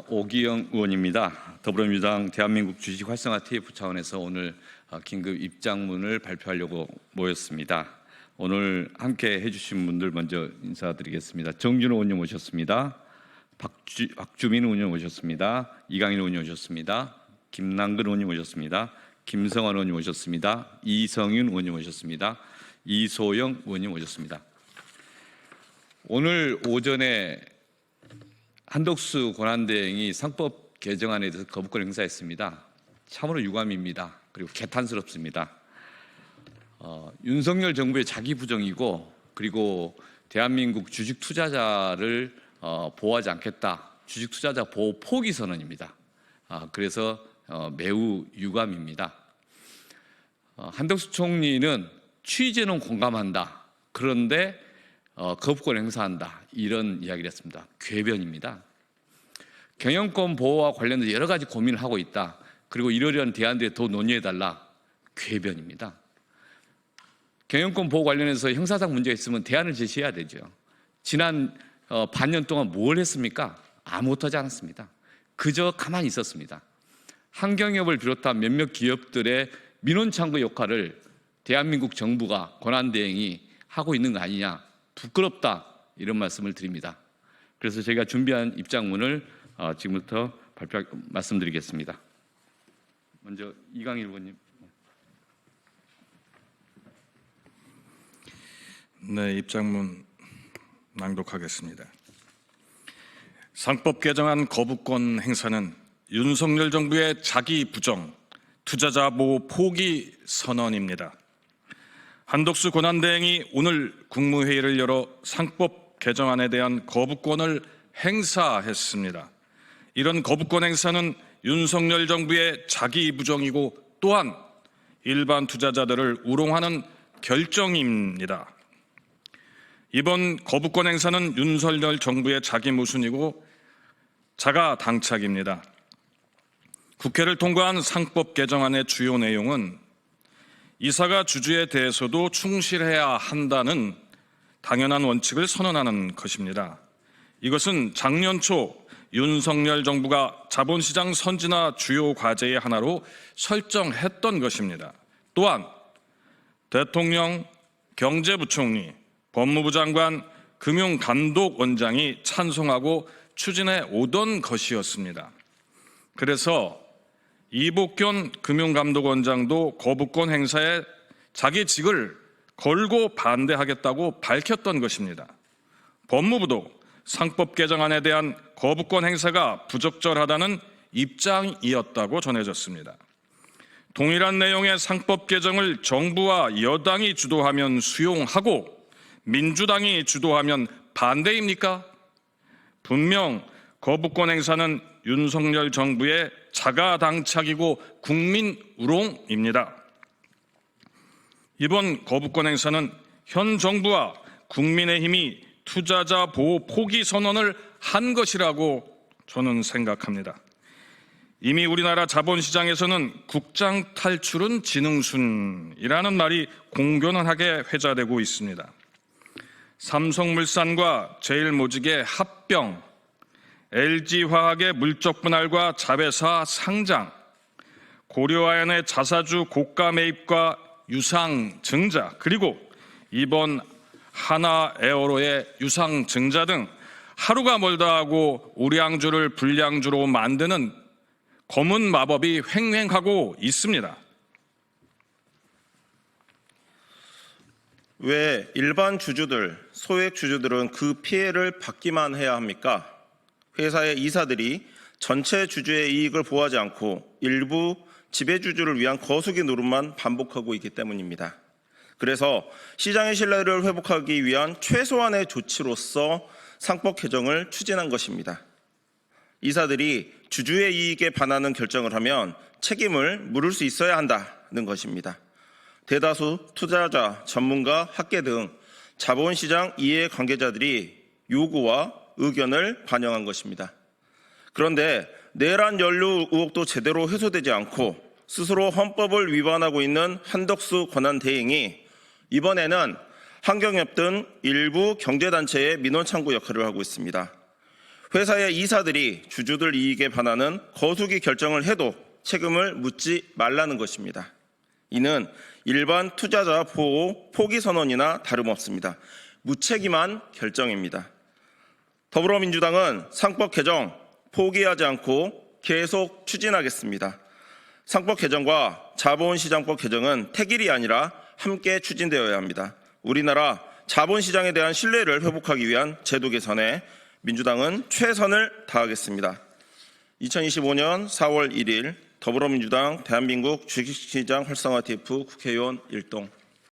오기영 의원입니다. 더불어민주당 대한민국 주식 활성화 TF 차원에서 오늘 긴급 입장문을 발표하려고 모였습니다. 오늘 함께 해주신 분들 먼저 인사드리겠습니다. 정준호 의원님 오셨습니다. 박주민 의원님 오셨습니다. 이강인 의원님 오셨습니다. 김남근 의원님 오셨습니다. 김성환 의원님 오셨습니다. 이성윤 의원님 오셨습니다. 이소영 의원님 오셨습니다. 오늘 오전에 한덕수 권한대행이 상법 개정안에 대해서 거부권 행사했습니다. 참으로 유감입니다. 그리고 개탄스럽습니다. 윤석열 정부의 자기 부정이고 그리고 대한민국 주식 투자자를 보호하지 않겠다. 주식 투자자 보호 포기 선언입니다. 그래서 매우 유감입니다. 한덕수 총리는 취지는 공감한다. 그런데 거부권 행사한다. 이런 이야기를 했습니다. 궤변입니다. 경영권 보호와 관련해서 여러 가지 고민을 하고 있다. 그리고 이러려는 대안들에 더 논의해달라. 궤변입니다. 경영권 보호 관련해서 형사상 문제가 있으면 대안을 제시해야 되죠. 지난 반년 동안 뭘 했습니까? 아무것도 하지 않았습니다. 그저 가만히 있었습니다. 한경협을 비롯한 몇몇 기업들의 민원창구 역할을 대한민국 정부가 권한대행이 하고 있는 거 아니냐. 부끄럽다 이런 말씀을 드립니다. 그래서 제가 준비한 입장문을 지금부터 말씀드리겠습니다. 먼저 이강일 의원님. 네, 입장문 낭독하겠습니다. 상법 개정안 거부권 행사는 윤석열 정부의 자기 부정, 투자자 보호 포기 선언입니다. 한덕수 권한대행이 오늘 국무회의를 열어 상법 개정안에 대한 거부권을 행사했습니다. 이런 거부권 행사는 윤석열 정부의 자기 부정이고 또한 일반 투자자들을 우롱하는 결정입니다. 이번 거부권 행사는 윤석열 정부의 자기 모순이고 자가 당착입니다. 국회를 통과한 상법 개정안의 주요 내용은 이사가 주주에 대해서도 충실해야 한다는 당연한 원칙을 선언하는 것입니다. 이것은 작년 초 윤석열 정부가 자본시장 선진화 주요 과제의 하나로 설정했던 것입니다. 또한 대통령, 경제부총리, 법무부 장관, 금융감독원장이 찬성하고 추진해 오던 것이었습니다. 그래서 이복균 금융감독원장도 거부권 행사에 자기 직을 걸고 반대하겠다고 밝혔던 것입니다. 법무부도 상법 개정안에 대한 거부권 행사가 부적절하다는 입장이었다고 전해졌습니다. 동일한 내용의 상법 개정을 정부와 여당이 주도하면 수용하고 민주당이 주도하면 반대입니까? 분명 거부권 행사는 윤석열 정부의 자가당착이고 국민 우롱입니다. 이번 거부권 행사는 현 정부와 국민의힘이 투자자 보호 포기 선언을 한 것이라고 저는 생각합니다. 이미 우리나라 자본시장에서는 국장 탈출은 지능순이라는 말이 공견하게 회자되고 있습니다. 삼성물산과 제일모직의 합병, LG화학의 물적 분할과 자회사 상장, 고려아연의 자사주 고가 매입과 유상 증자, 그리고 이번 하나에어로의 유상 증자 등 하루가 멀다 하고 우량주를 불량주로 만드는 검은 마법이 횡행하고 있습니다. 왜 일반 주주들, 소액 주주들은 그 피해를 받기만 해야 합니까? 회사의 이사들이 전체 주주의 이익을 보호하지 않고 일부 지배주주를 위한 거수기 노릇만 반복하고 있기 때문입니다. 그래서 시장의 신뢰를 회복하기 위한 최소한의 조치로서 상법 개정을 추진한 것입니다. 이사들이 주주의 이익에 반하는 결정을 하면 책임을 물을 수 있어야 한다는 것입니다. 대다수 투자자, 전문가, 학계 등 자본시장 이해 관계자들이 요구와 의견을 반영한 것입니다. 그런데 내란 연루 의혹도 제대로 해소되지 않고 스스로 헌법을 위반하고 있는 한덕수 권한대행이 이번에는 한경협 등 일부 경제단체의 민원창구 역할을 하고 있습니다. 회사의 이사들이 주주들 이익에 반하는 거수기 결정을 해도 책임을 묻지 말라는 것입니다. 이는 일반 투자자 보호 포기 선언이나 다름없습니다. 무책임한 결정입니다. 더불어민주당은 상법 개정 포기하지 않고 계속 추진하겠습니다. 상법 개정과 자본시장법 개정은 택일이 아니라 함께 추진되어야 합니다. 우리나라 자본시장에 대한 신뢰를 회복하기 위한 제도 개선에 민주당은 최선을 다하겠습니다. 2025년 4월 1일 더불어민주당 대한민국 주식시장 활성화 TF 국회의원 일동